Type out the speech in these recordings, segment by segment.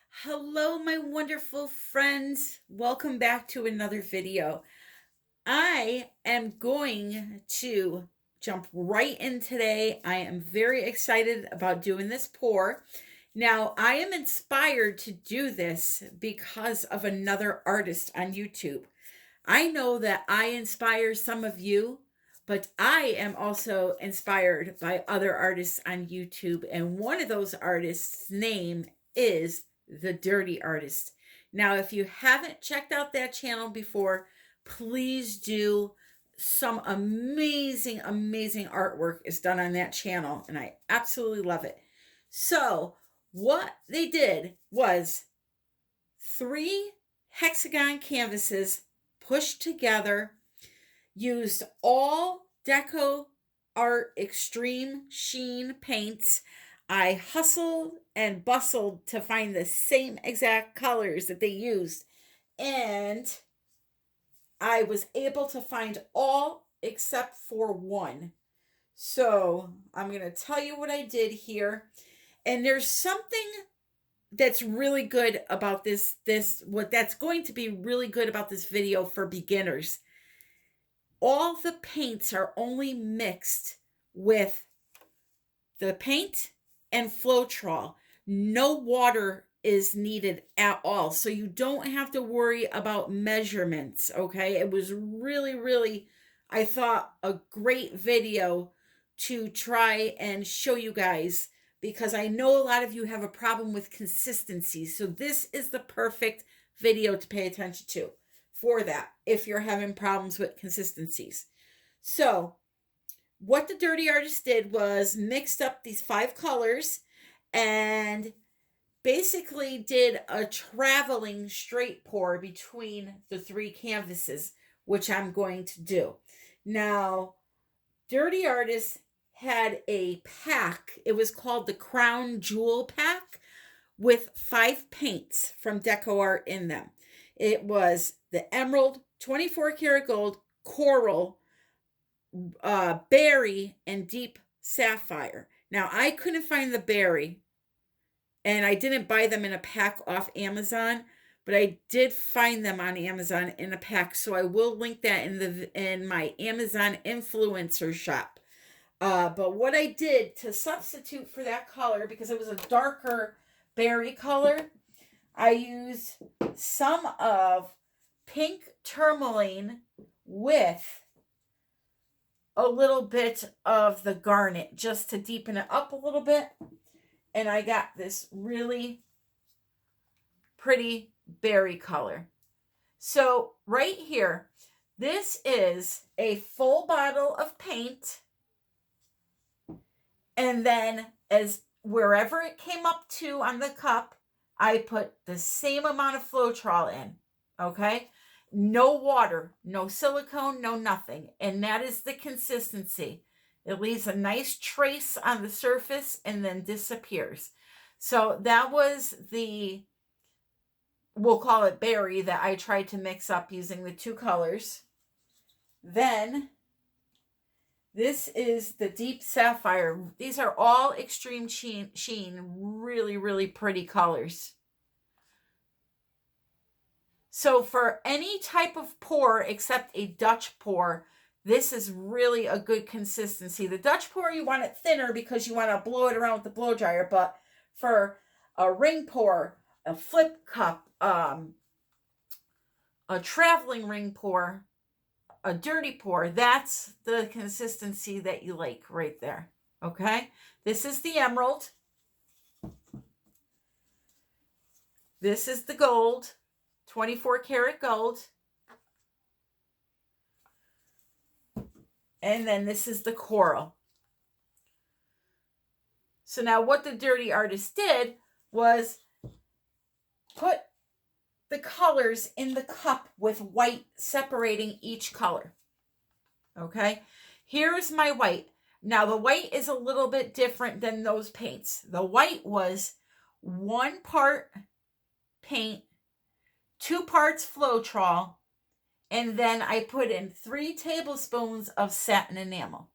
Hello, my wonderful friends. Welcome back to another video. I am going to jump right in today. I am very excited about doing this pour. Now, I am inspired to do this because of another artist on YouTube. I know that I inspire some of you, but I am also inspired by other artists on YouTube. And one of those artists' name is The Dirty Artist. Now, if you haven't checked out that channel before, please do. Some amazing, amazing artwork is done on that channel, and I absolutely love it. So, what they did was three hexagon canvases pushed together, used all Deco Art Extreme Sheen paints. I hustled and bustled to find the same exact colors that they used, and I was able to find all except for one. So I'm going to tell you what I did here. And there's something that's really good about what that's going to be really good about this video for beginners. All the paints are only mixed with the paint and Floetrol. No water is needed at all, so you don't have to worry about measurements. Okay, it was really, I thought, a great video to try and show you guys, because I know a lot of you have a problem with consistency. So this is the perfect video to pay attention to for that if you're having problems with consistencies. So what the Dirty Artist did was mixed up these five colors and basically did a traveling straight pour between the three canvases, which I'm going to do. Now, Dirty Artist had a pack. It was called the Crown Jewel Pack with 5 paints from Deco Art in them. It was the Emerald, 24 karat gold, coral, berry, and deep sapphire. Now, I couldn't find the berry, and I didn't buy them in a pack off Amazon, but I did find them on Amazon in a pack, so I will link that in my Amazon influencer shop. But what I did to substitute for that color, because it was a darker berry color, I used some of pink tourmaline with a little bit of the garnet just to deepen it up a little bit. And I got this really pretty berry color. So right here, this is a full bottle of paint. And then as wherever it came up to on the cup, I put the same amount of Floetrol in. Okay? No water, no silicone, no nothing. And that is the consistency. It leaves a nice trace on the surface and then disappears. So that was we'll call it berry, that I tried to mix up using the two colors. Then this is the deep sapphire. These are all extreme sheen, really pretty colors. So for any type of pour except a Dutch pour, this is really a good consistency. The Dutch pour, you want it thinner because you want to blow it around with the blow dryer. But for a ring pour, a flip cup, a traveling ring pour, a dirty pour, that's the consistency that you like right there. Okay? This is the emerald. This is the gold, 24 karat gold. And then this is the coral. So now what the Dirty Artist did was put the colors in the cup with white separating each color. Okay? Here's my white. Now the white is a little bit different than those paints. The white was 1 part paint, 2 parts Floetrol, and then I put in 3 tablespoons of satin enamel.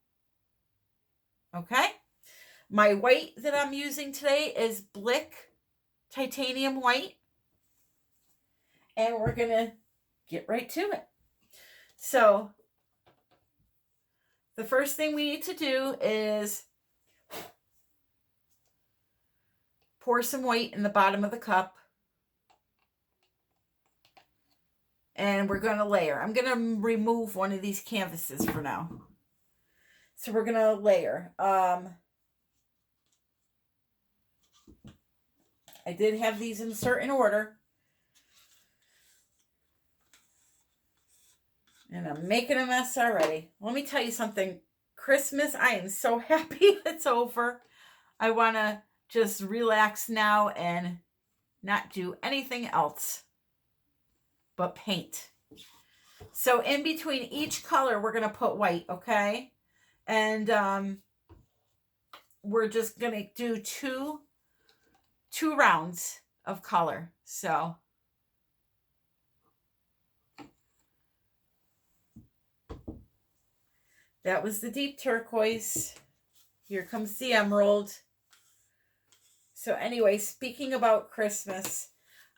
Okay? My white that I'm using today is Blick titanium white. And we're going to get right to it. So the first thing we need to do is pour some white in the bottom of the cup. And we're going to layer. I'm going to remove one of these canvases for now. So we're going to layer. I did have these in a certain order. And I'm making a mess already. Let me tell you something. Christmas, I am so happy it's over. I want to just relax now and not do anything else but paint. So in between each color, we're going to put white, okay? And we're just going to do two rounds of color. So that was the deep turquoise. Here comes the emerald. So anyway, speaking about Christmas,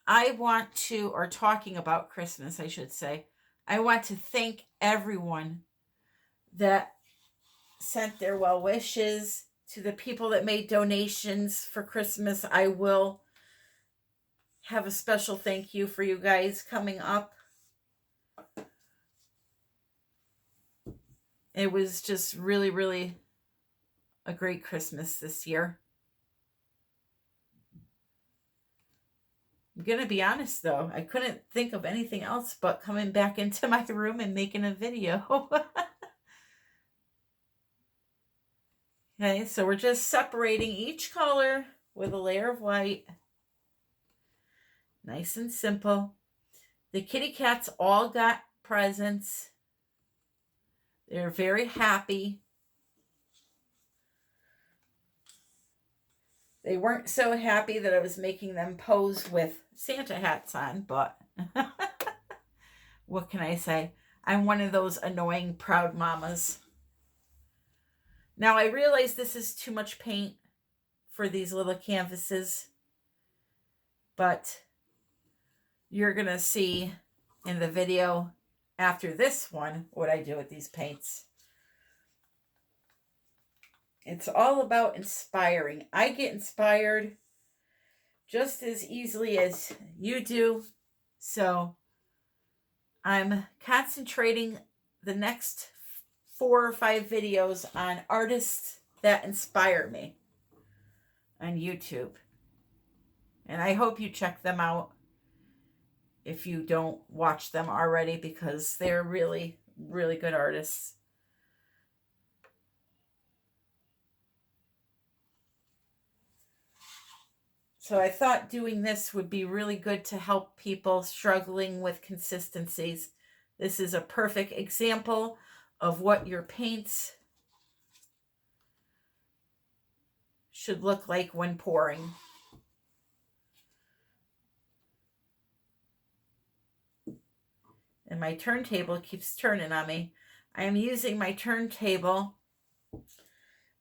I want to, or talking about Christmas, I should say, I want to thank everyone that sent their well wishes, to the people that made donations for Christmas. I will have a special thank you for you guys coming up. It was just really, really a great Christmas this year. I'm going to be honest, though. I couldn't think of anything else but coming back into my room and making a video. Okay, so we're just separating each color with a layer of white. Nice and simple. The kitty cats all got presents. They're very happy. They weren't so happy that I was making them pose with Santa hats on, but what can I say? I'm one of those annoying proud mamas. Now I realize this is too much paint for these little canvases, but you're going to see in the video after this one what I do with these paints. It's all about inspiring. I get inspired just as easily as you do. So I'm concentrating the next 4 or 5 videos on artists that inspire me on YouTube. And I hope you check them out if you don't watch them already, because they're really, really good artists. So I thought doing this would be really good to help people struggling with consistencies. This is a perfect example of what your paints should look like when pouring. And my turntable keeps turning on me. I am using my turntable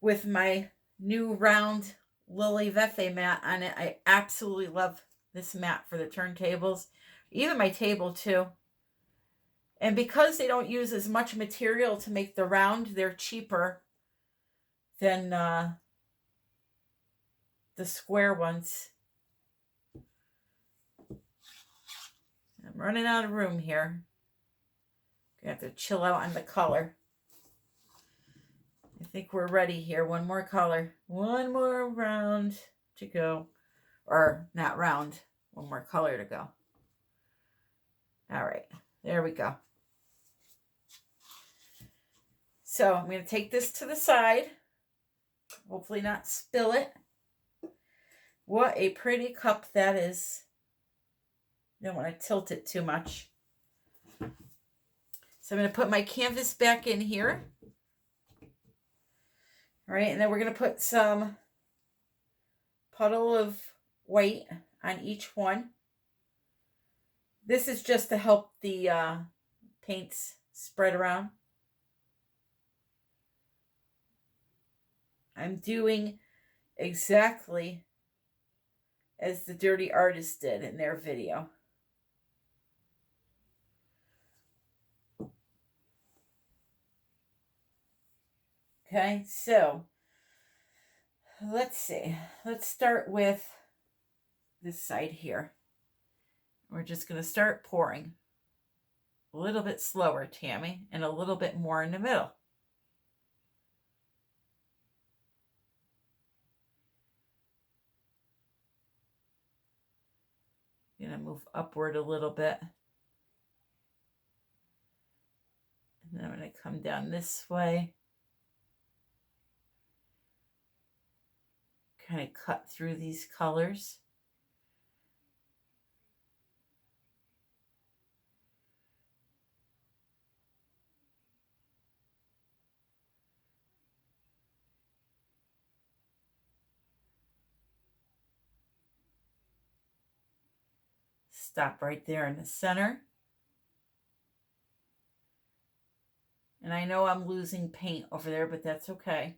with my new round Lily Vethe mat on it. I absolutely love this mat for the turntables. Even my table too. And because they don't use as much material to make the round, they're cheaper than the square ones. I'm running out of room here. I have to chill out on the color. I think we're ready here. One more color. One more round to go. Or not round. One more color to go. All right. There we go. So I'm going to take this to the side. Hopefully not spill it. What a pretty cup that is. You don't want to tilt it too much. So I'm going to put my canvas back in here. All right, and then we're going to put some puddle of white on each one. This is just to help the paints spread around. I'm doing exactly as the Dirty Artist did in their video. Okay, so let's see. Let's start with this side here. We're just going to start pouring. A little bit slower, Tammy, and a little bit more in the middle. I'm going to move upward a little bit. And then I'm going to come down this way. Kind of cut through these colors. Stop right there in the center. And I know I'm losing paint over there, but that's okay.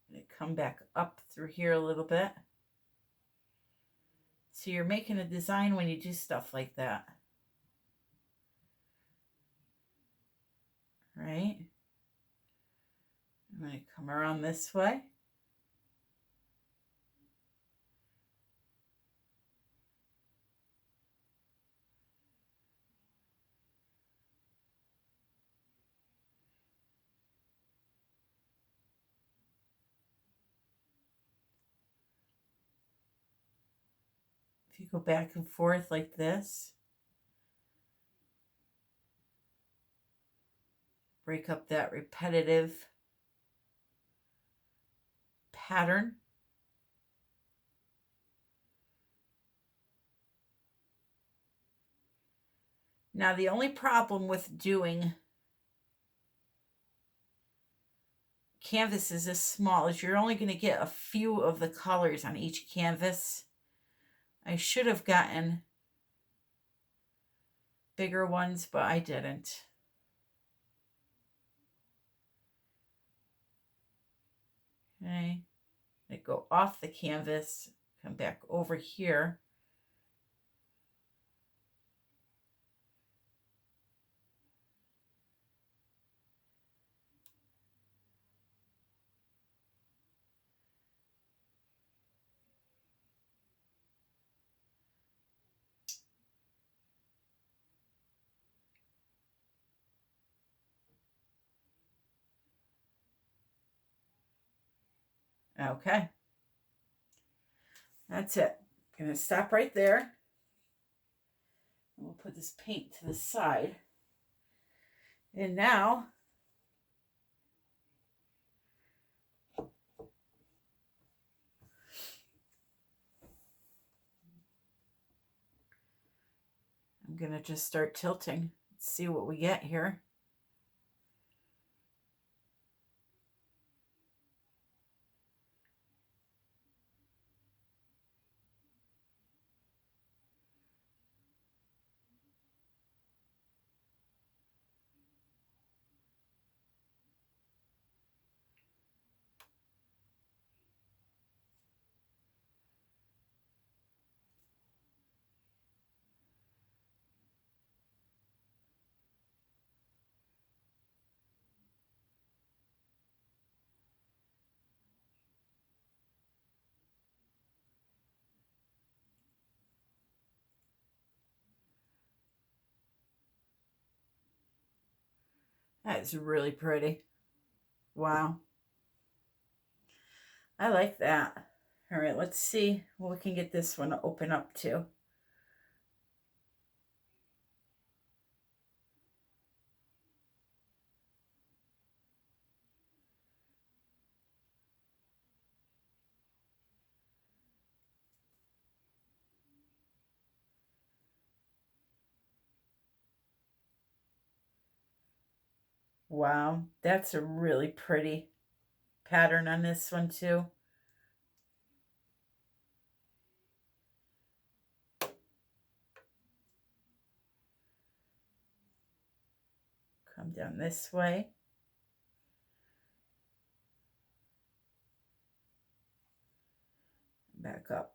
I'm going to come back up through here a little bit. So you're making a design when you do stuff like that. Right? I'm going to come around this way. If you go back and forth like this, break up that repetitive pattern. Now, the only problem with doing canvases this small is you're only going to get a few of the colors on each canvas. I should have gotten bigger ones, but I didn't. Okay, I go off the canvas, come back over here. Okay, that's it. I'm going to stop right there. And we'll put this paint to the side. And now I'm going to just start tilting. Let's see what we get here. That is really pretty. Wow. I like that. All right, let's see what we can get this one to open up to. Wow, that's a really pretty pattern on this one too. Come down this way. back up.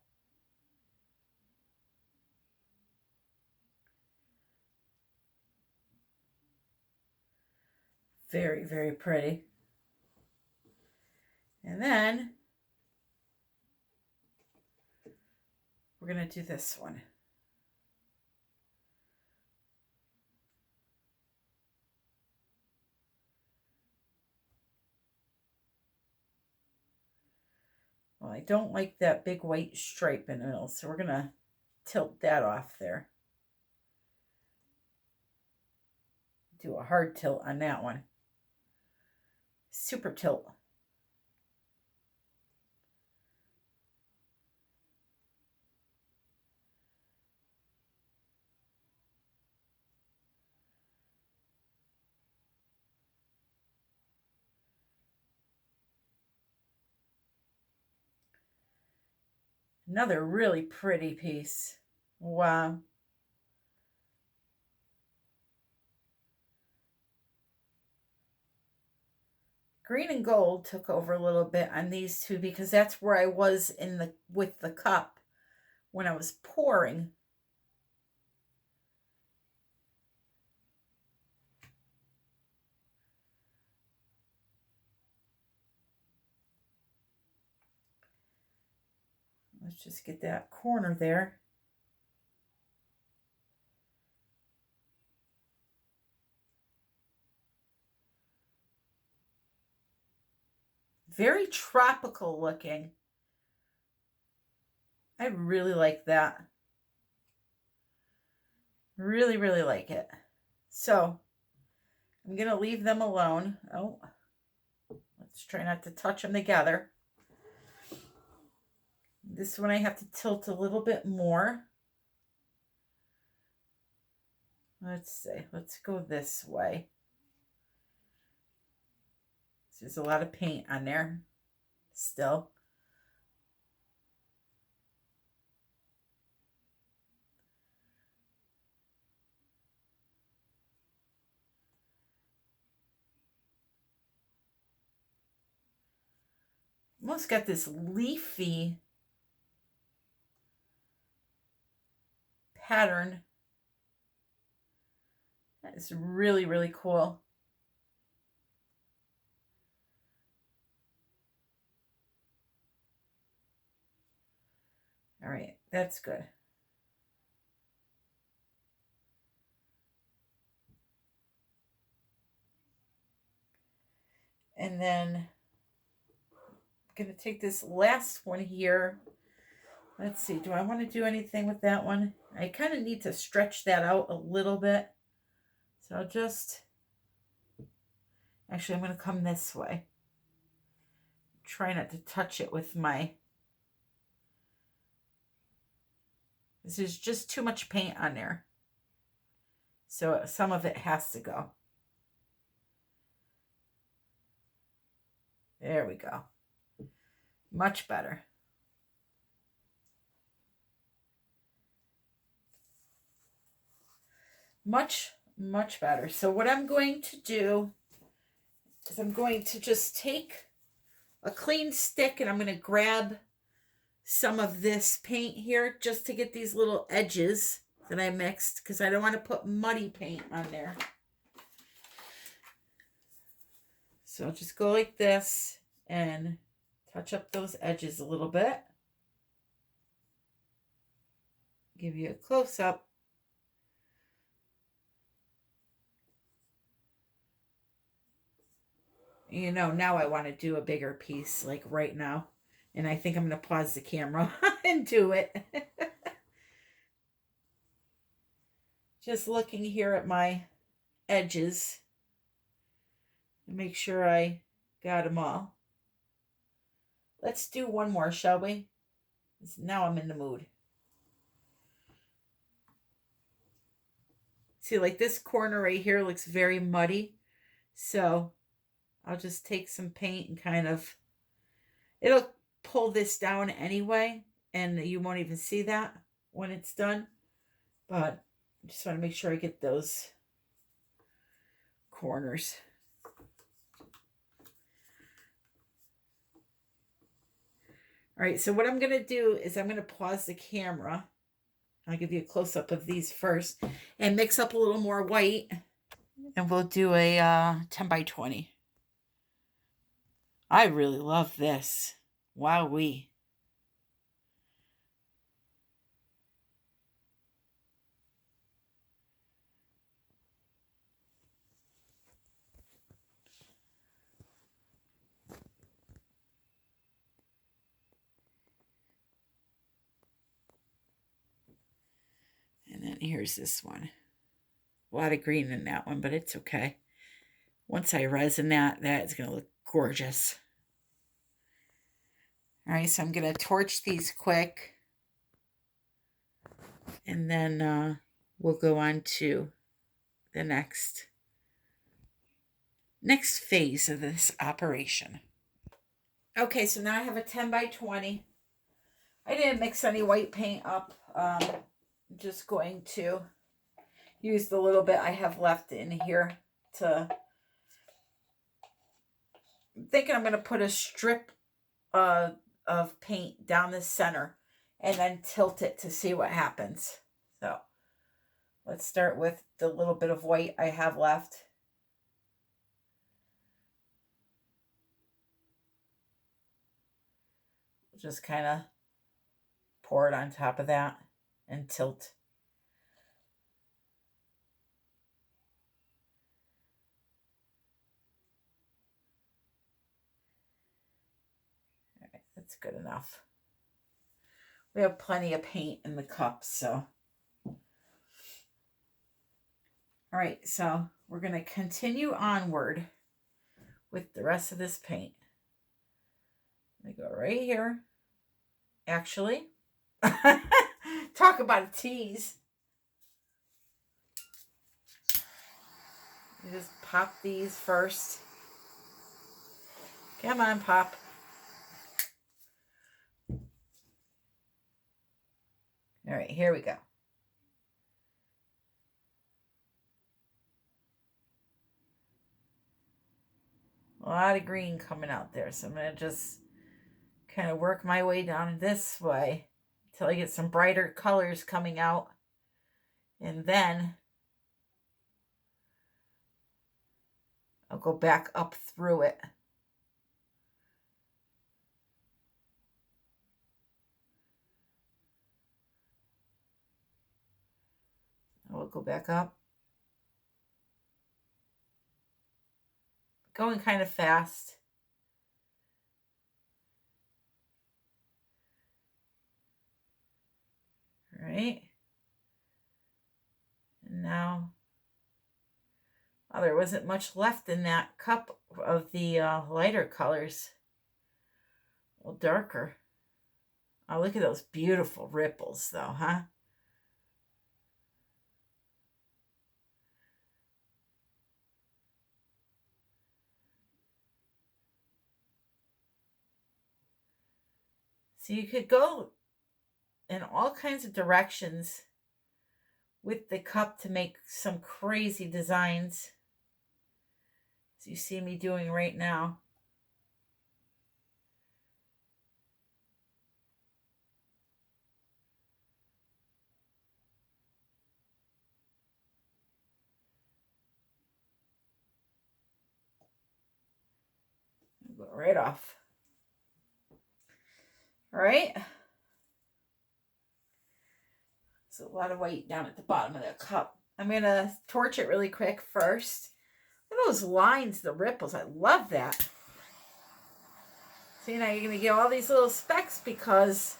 Very, very pretty. And then we're going to do this one. Well, I don't like that big white stripe in the middle, so we're going to tilt that off there. Do a hard tilt on that one. Super tilt. Another really pretty piece. Wow. Green and gold took over a little bit on these two because that's where I was with the cup when I was pouring. Let's just get that corner there. Very tropical looking. I really like that. Really, really like it. So I'm going to leave them alone. Oh, let's try not to touch them together. This one I have to tilt a little bit more. Let's see. Let's go this way. There's a lot of paint on there still. Almost got this leafy pattern. That is really, really cool. All right, that's good. And then I'm going to take this last one here. Let's see, do I want to do anything with that one? I kind of need to stretch that out a little bit. So I'll just, actually I'm going to come this way. Try not to touch it with my, this is just too much paint on there. So some of it has to go. There we go. Much better. Much, much better. So what I'm going to do is I'm going to just take a clean stick and I'm going to grab some of this paint here just to get these little edges that I mixed because I don't want to put muddy paint on there. So I'll just go like this and touch up those edges a little bit. Give you a close-up. You know, now I want to do a bigger piece like right now. And I think I'm going to pause the camera and do it. Just looking here at my edges. Make sure I got them all. Let's do one more, shall we? Now I'm in the mood. See, like this corner right here looks very muddy. So I'll just take some paint and kind of, it'll pull this down anyway, and you won't even see that when it's done. But I just want to make sure I get those corners. All right, so what I'm going to do is I'm going to pause the camera. I'll give you a close-up of these first and mix up a little more white. And we'll do a 10 by 20. I really love this. Wowee. And then here's this one. A lot of green in that one, but it's okay. Once I resin that, is going to look gorgeous. All right, so I'm going to torch these quick. And then we'll go on to the next phase of this operation. Okay, so now I have a 10 by 20. I didn't mix any white paint up. I'm just going to use the little bit I have left in here to... I'm thinking I'm going to put a strip of paint down the center and then tilt it to see what happens. So let's start with the little bit of white I have left. Just kind of pour it on top of that and tilt. All right, that's good enough. We have plenty of paint in the cups, so. All right, so we're going to continue onward with the rest of this paint. I go right here. Actually, talk about a tease. You just pop these first. Come on, pop. All right, here we go. A lot of green coming out there, so I'm going to just kind of work my way down this way until I get some brighter colors coming out. And then I'll go back up through it. I will go back up. Going kind of fast. All right. And now, oh, there wasn't much left in that cup of the lighter colors. A little darker. Oh, look at those beautiful ripples though, huh? So you could go in all kinds of directions with the cup to make some crazy designs, as you see me doing right now. Go right off. All right. So a lot of white down at the bottom of the cup. I'm going to torch it really quick first. Look at those lines, the ripples. I love that. See, now you're going to get all these little specks because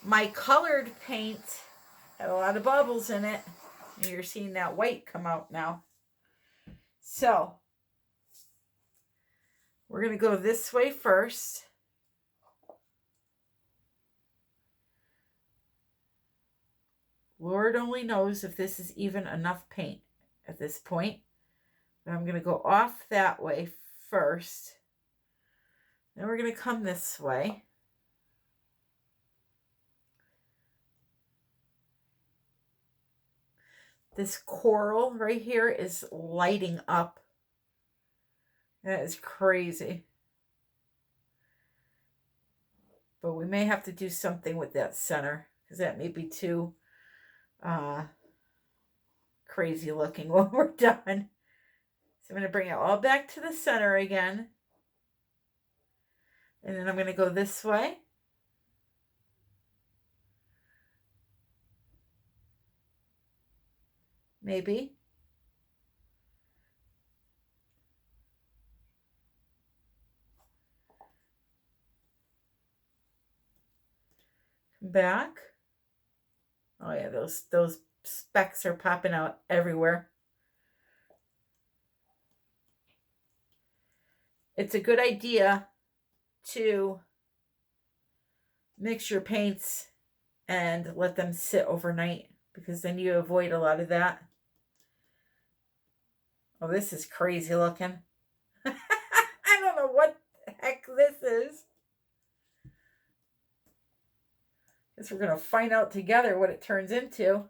my colored paint had a lot of bubbles in it. And you're seeing that white come out now. So we're going to go this way first. Lord only knows if this is even enough paint at this point. But I'm going to go off that way first. Then we're going to come this way. This coral right here is lighting up. That is crazy. But we may have to do something with that center because that may be too crazy looking when we're done. So I'm going to bring it all back to the center again. And then I'm going to go this way. Maybe. Come back. Oh yeah, those specks are popping out everywhere. It's a good idea to mix your paints and let them sit overnight because then you avoid a lot of that. Oh, this is crazy looking. I don't know what the heck this is. Guess we're going to find out together what it turns into.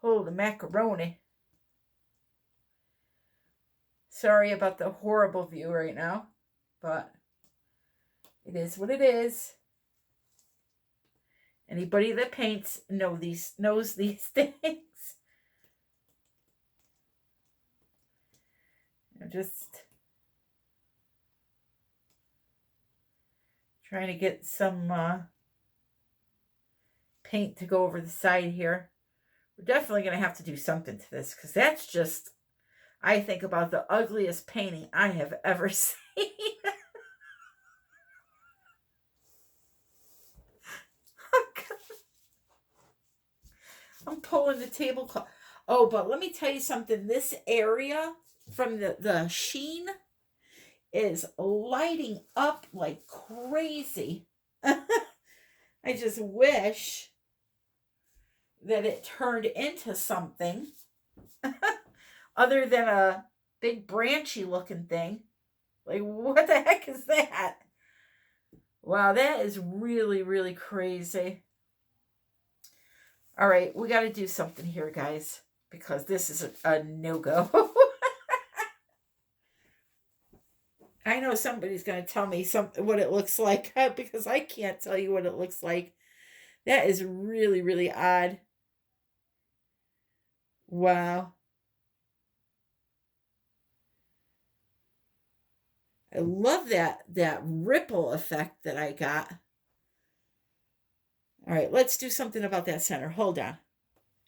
Oh, the macaroni. Sorry about the horrible view right now, but it is what it is. Anybody that paints knows these things. I'm just trying to get some paint to go over the side here. We're definitely going to have to do something to this because that's just, I think, about the ugliest painting I have ever seen. I'm pulling the tablecloth. Oh, but let me tell you something. This area from the sheen is lighting up like crazy. I just wish that it turned into something other than a big branchy looking thing. Like, what the heck is that? Wow, that is really, really crazy. All right, we got to do something here, guys, because this is a no-go. I know somebody's going to tell me what it looks like because I can't tell you what it looks like. That is really, really odd. Wow. I love that ripple effect that I got. All right, let's do something about that center. Hold on.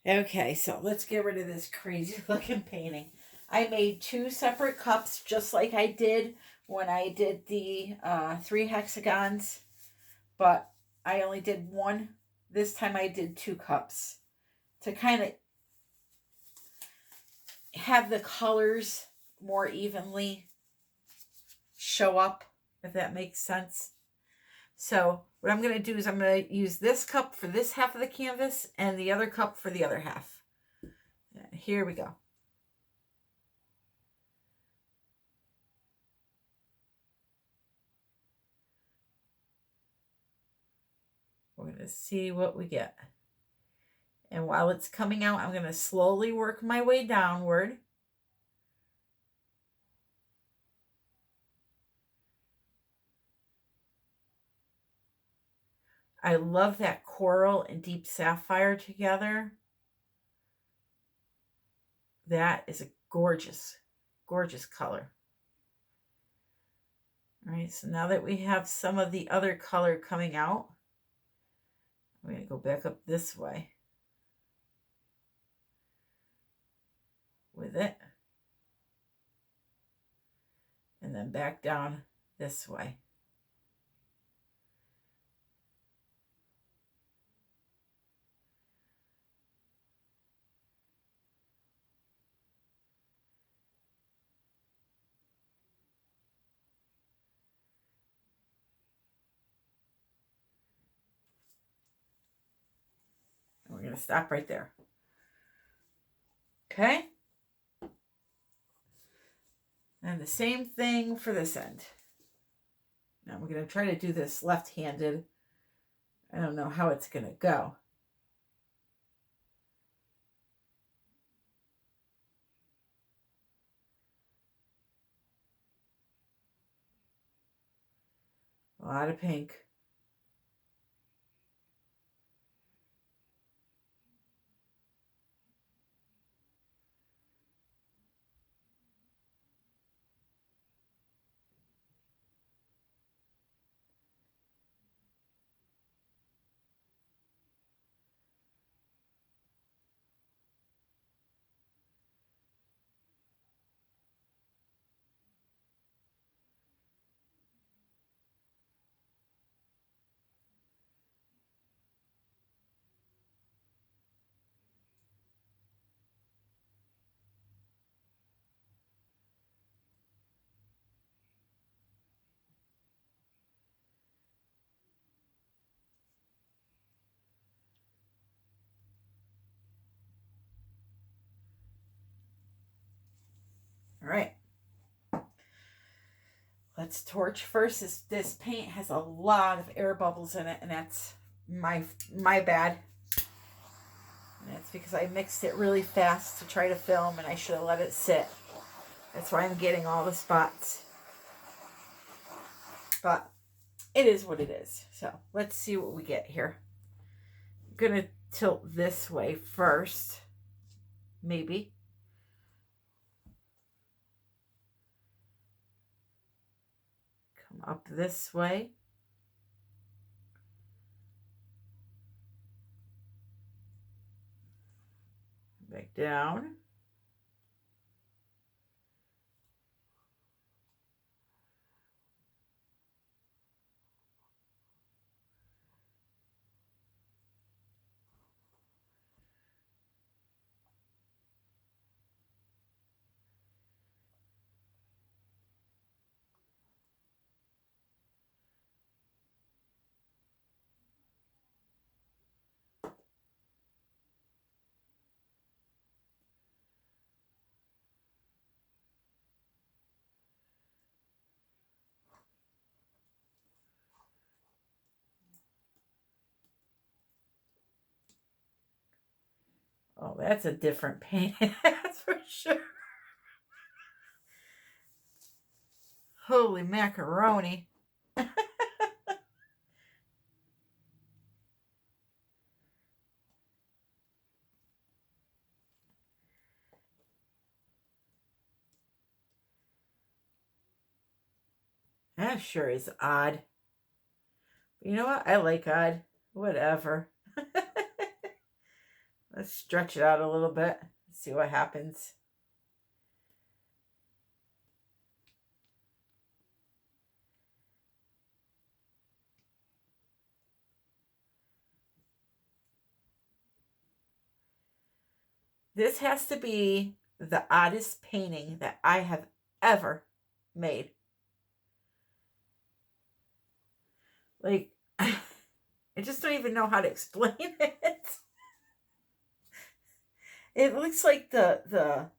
Okay, so let's get rid of this crazy looking painting. I made 2 separate cups just like I did when I did the 3 hexagons, but I only did 1. This time I did 2 cups to kind of have the colors more evenly show up, if that makes sense. So what I'm going to do is I'm going to use this cup for this half of the canvas and the other cup for the other half. And here we go. We're going to see what we get. And while it's coming out, I'm going to slowly work my way downward. I love that coral and deep sapphire together. That is a gorgeous, gorgeous color. All right, so now that we have some of the other color coming out, I'm going to go back up this way with it. And then back down this way. And we're going to stop right there. Okay. And the same thing for this end. Now we're going to try to do this left-handed. I don't know how it's going to go. A lot of pink. All right. Let's torch first. This paint has a lot of air bubbles in it, and that's my bad. And that's because I mixed it really fast to try to film, and I should have let it sit. That's why I'm getting all the spots. But it is what it is. So let's see what we get here. I'm going to tilt this way first. Maybe. Come up this way. Back down. Oh, that's a different paint. That's for sure. Holy macaroni. That sure is odd. But you know what? I like odd. Whatever. Let's stretch it out a little bit. See what happens. This has to be the oddest painting that I have ever made. Like, I just don't even know how to explain it. It looks like the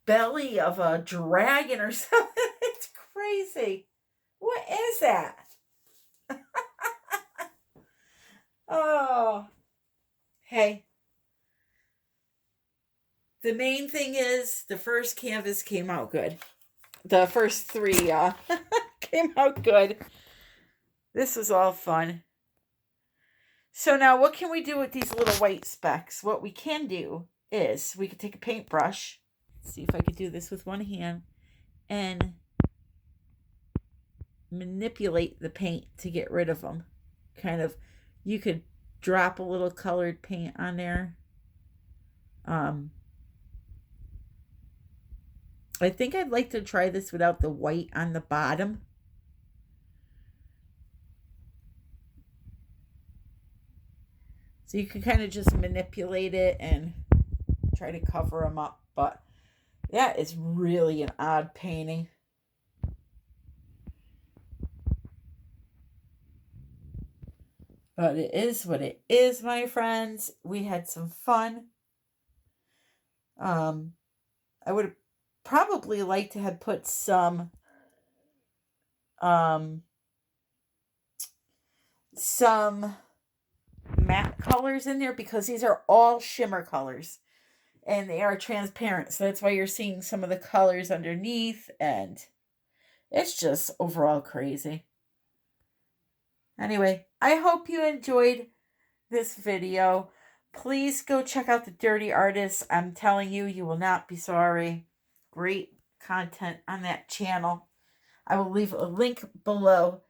belly of a dragon or something. It's crazy. What is that? Oh. Hey. The main thing is the first canvas came out good. The first three came out good. This was all fun. So now what can we do with these little white specks? What we can do is we could take a paintbrush. Let's see if I could do this with one hand. And manipulate the paint to get rid of them. Kind of, you could drop a little colored paint on there. I think I'd like to try this without the white on the bottom. So you can kind of just manipulate it and try to cover them up. But that is really an odd painting. But it is what it is, my friends. We had some fun. I would probably like to have put some matte colors in there because these are all shimmer colors and they are transparent. So that's why you're seeing some of the colors underneath, and It's just overall crazy. Anyway, I hope you enjoyed this video. Please go check out the Dirty Artists. I'm telling you, you will not be sorry. Great content on that channel. I will leave a link below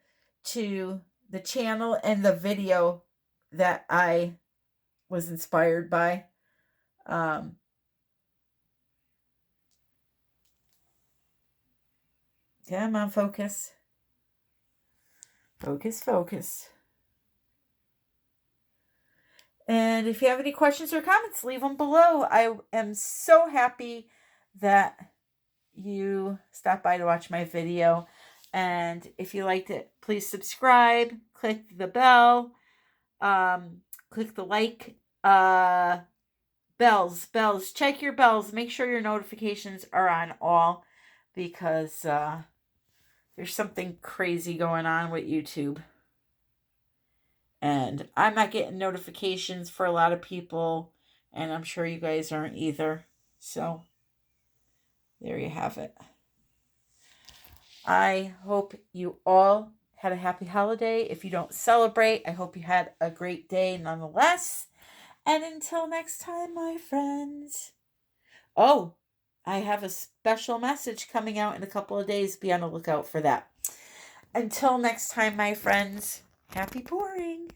to the channel and the video that I was inspired by. Come on, focus. Focus, focus. And if you have any questions or comments, leave them below. I am so happy that you stopped by to watch my video. And if you liked it, please subscribe, click the bell, click the like, bells, check your bells, make sure your notifications are on all, because there's something crazy going on with YouTube. And I'm not getting notifications for a lot of people, and I'm sure you guys aren't either. So, there you have it. I hope you all had a happy holiday. If you don't celebrate, I hope you had a great day nonetheless. And until next time, my friends. Oh, I have a special message coming out in a couple of days. Be on the lookout for that. Until next time, my friends, happy pouring.